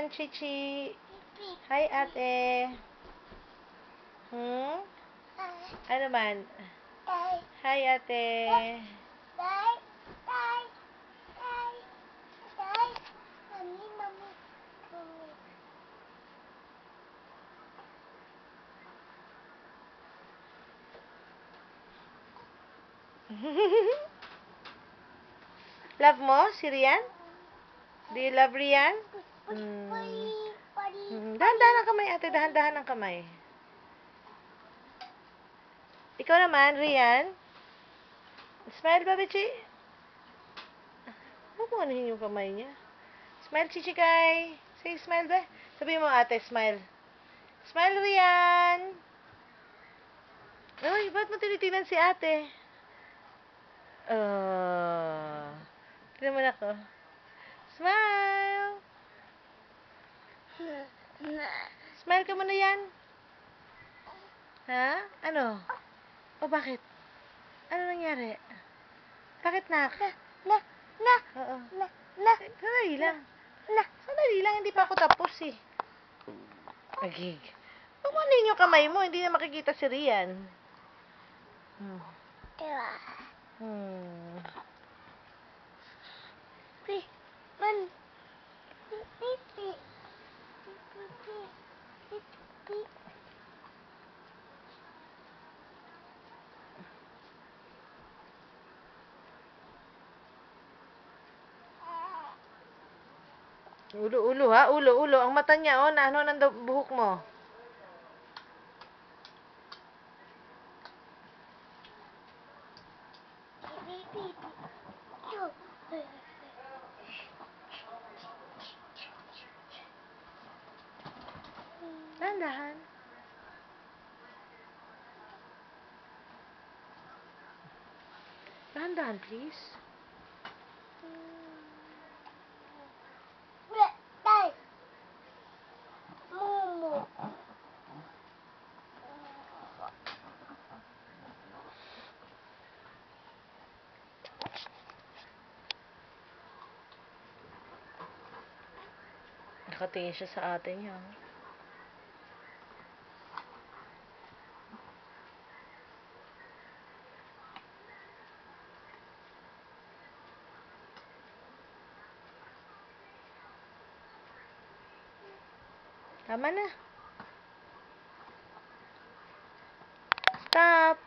Rian, Chichi. Hi, ate. Ano man? Hi, ate. Love mo si Rian? Do you love Rian? Dahan-dahan ang kamay, ate. Dahan-dahan ang kamay. Ikaw naman, Rian. Smile ba, Bichi? Huwag mo anuhin yung kamay niya. Smile, Chichikay. Say, smile ba? Sabihin mo, ate, smile. Smile, Rian. Uy, ba't mo tinitingnan si ate? Tignan mo na ako. Smile. Smile ka muna yan. Ha? Ano? O, bakit? Ano nangyari? Bakit nak? Oo. Sandali lang. Sandali lang, hindi pa ako tapos eh. Agig. Pamanin yung kamay mo, hindi na makikita si Rian. Ulo ha, ulo. Ang mata niya, oh, na ano ng buhok mo. Dahan-dahan. Dahan-dahan, please. Nakatingin siya sa ate niya. Tama na. Stop.